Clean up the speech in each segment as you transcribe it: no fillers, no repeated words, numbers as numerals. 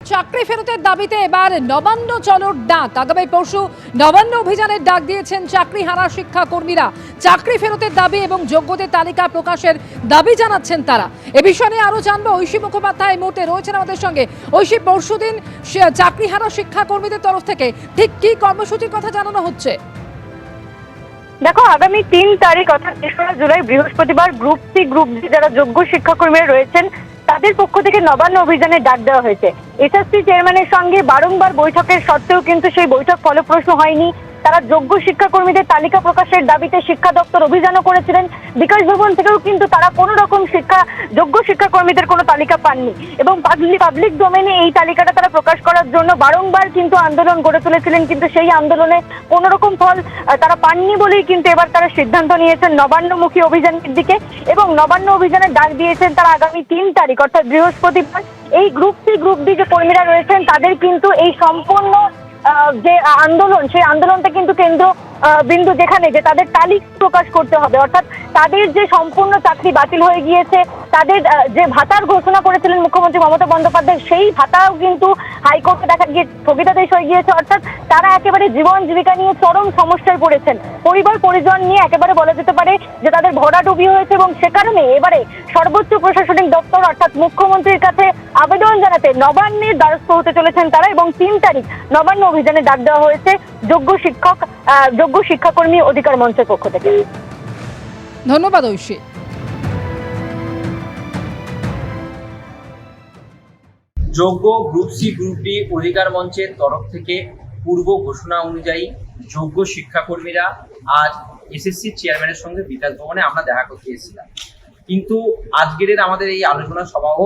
চাকরি ফেরতের দাবিতে এবার নবান্ন চলোর ডাক। আগামী পরশু নবান্ন অভিযানের ডাক দিয়েছেন চাকরিহারা শিক্ষা কর্মীরা। চাকরি ফেরতের দাবি এবং যোগ্যদের তালিকা প্রকাশের দাবি জানাচ্ছেন তারা। এ বিষয়ে নিয়ে আরো জানবো ঐশী মুখোপাধ্যায় এই মুহূর্তে রয়েছেন আমাদের সঙ্গে। ঐশী, পরশুদিন চাকরিহারা শিক্ষা কর্মীদের তরফ থেকে ঠিক কি কর্মসূচির কথা জানানো হচ্ছে? দেখো, আগামী 3 তারিখ অর্থাৎ 3রা জুলাই বৃহস্পতিবার গ্রুপ সি গ্রুপ ডি যারা যোগ্য শিক্ষাকর্মীরা রয়েছেন তাদের পক্ষ থেকে নবান্ন অভিযানে ডাক দেওয়া হয়েছে। এসএসসি চেয়ারম্যানের সঙ্গে বারংবার বৈঠকের সত্ত্বেও কিন্তু সেই বৈঠক ফলপ্রসূ হয়নি। তারা যোগ্য শিক্ষাকর্মীদের তালিকা প্রকাশের দাবিতে শিক্ষা দপ্তর অভিযানও করেছিলেন। বিকাশ ভবন থেকেও কিন্তু তারা কোনো রকম যোগ্য শিক্ষাকর্মীদের কোনো তালিকা পাননি এবং পাবলিক ডোমেনে এই তালিকাটা তারা প্রকাশ করার জন্য বারংবার কিন্তু আন্দোলন গড়ে তুলেছিলেন, কিন্তু সেই আন্দোলনে কোনো রকম ফল তারা পাননি বলেই কিন্তু এবার তারা সিদ্ধান্ত নিয়েছেন নবান্নমুখী অভিযানের দিকে এবং নবান্ন অভিযানের ডাক দিয়েছেন তারা আগামী 3 তারিখ অর্থাৎ বৃহস্পতিবার। এই গ্রুপ সি গ্রুপ ডি যে কর্মীরা রয়েছেন তাদের কিন্তু এই সম্পূর্ণ যে আন্দোলন, সেই আন্দোলনটা কিন্তু কেন্দ্র বিন্দু যেখানে যে তাদের তালিকা প্রকাশ করতে হবে, অর্থাৎ তাদের যে সম্পূর্ণ চাকরি বাতিল হয়ে গিয়েছে, তাদের যে ভাতার ঘোষণা করেছিলেন মুখ্যমন্ত্রী মমতা বন্দ্যোপাধ্যায় সেই ভাতাও কিন্তু হাইকোর্টে দেখা গিয়ে স্থগিতাদেশ হয়ে গিয়েছে। অর্থাৎ তারা একেবারে জীবন জীবিকা নিয়ে চরম সমস্যায় পড়েছেন, পরিবার পরিজন নিয়ে একেবারে বলা যেতে পারে যে তাদের ভরাডুবি হয়েছে এবং সে কারণে এবারে সর্বোচ্চ প্রশাসনিক দপ্তর অর্থাৎ মুখ্যমন্ত্রীর কাছে আবেদন জানাতে নবান্নের দ্বারস্থ হতে চলেছেন তারা এবং 3 তারিখ নবান্ন অভিযানে ডাক দেওয়া হয়েছে যোগ্য শিক্ষাকর্মী অধিকার মঞ্চের পক্ষ থেকে। ধন্যবাদ ঐশী। যোগ্য গ্রুপ সি গ্রুপ ডি অধিকার মঞ্চের তরফ থেকে পূর্ব ঘোষণা অনুযায়ী যোগ্য শিক্ষাকর্মীরা আজ এসএসসি চেয়ারম্যানের সঙ্গে বিকাশ ভবনে আমরা দেখা করতে এসেছিলাম, কিন্তু আজকের আমাদের এই আলোচনা সভাও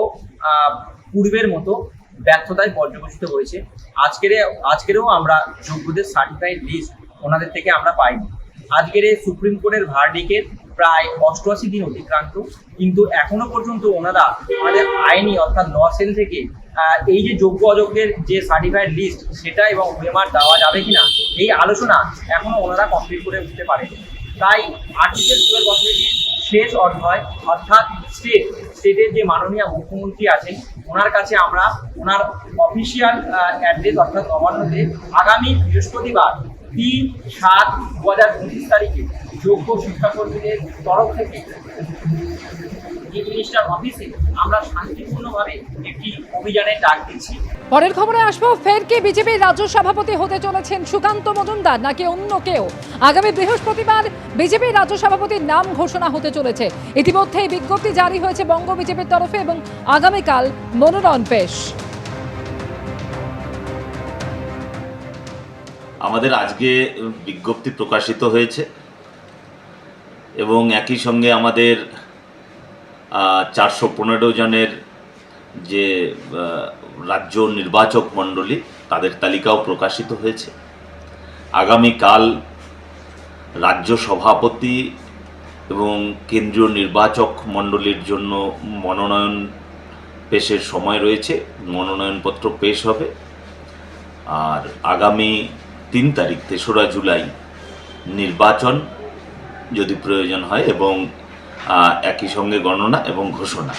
পূর্বের মতো ব্যর্থতায় পর্যবেসিত হয়েছে। আজকেরও আমরা যোগ্যদের সার্টিফাইড লিস্ট ওনাদের থেকে আমরা পাইনি। আজকের সুপ্রিম কোর্টের ভার্ডিকের প্রায় 88 দিন অতিক্রান্ত, কিন্তু এখনো পর্যন্ত ওনারা আমাদের আইনি অর্থাৎ ল সেল থেকে এই যে যোগ্য অযোগ্যের যে সার্টিফাইড লিস্ট সেটা এবং ওএমআর দেওয়া যাবে কিনা এই আলোচনা এখনো ওনারা কমপ্লিট করে উঠতে পারেনি। তাই আর্টিকেল 12 অথরিটির শেষ অধ্যায় অর্থাৎ স্টেটের যে মাননীয় মুখ্যমন্ত্রী আছেন ওনার কাছে আমরা ওনার অফিসিয়াল অ্যাড্রেস অর্থাৎ নবান্নতে আগামী বৃহস্পতিবার 3/7/2025 তারিখে যোগ্য শিক্ষাকর্মীদের তরফ থেকে এই মিনিস্টার অফিসে আমরা শান্তিপূর্ণভাবে একটি অভিযানের ডাক দিচ্ছি। পরের খবরে আসবো, ফের কি বিজেপির রাজ্য সভাপতি হতে চলেছেন সুকান্ত মজুমদার নাকি অন্য কেউ? আগামী বৃহস্পতিবার বিজেপির রাজ্য সভাপতির নাম ঘোষণা হতে চলেছে। ইতিমধ্যেই বিজ্ঞপ্তি জারি হয়েছে বঙ্গ বিজেপির তরফে এবং আগামীকাল মনোনয়ন পেশ। আমাদের আজকে বিজ্ঞপ্তি প্রকাশিত হয়েছে এবং একই সঙ্গে আমাদের 415 জনের যে রাজ্য নির্বাচক মণ্ডলী তাদের তালিকাও প্রকাশিত হয়েছে। আগামীকাল রাজ্য সভাপতি এবং কেন্দ্রীয় নির্বাচক মণ্ডলীর জন্য মনোনয়ন পেশের সময় রয়েছে, মনোনয়নপত্র পেশ হবে। আর আগামী 3 তারিখ 3রা জুলাই নির্বাচন যদি প্রয়োজন হয় এবং একই সঙ্গে গণনা এবং ঘোষণা।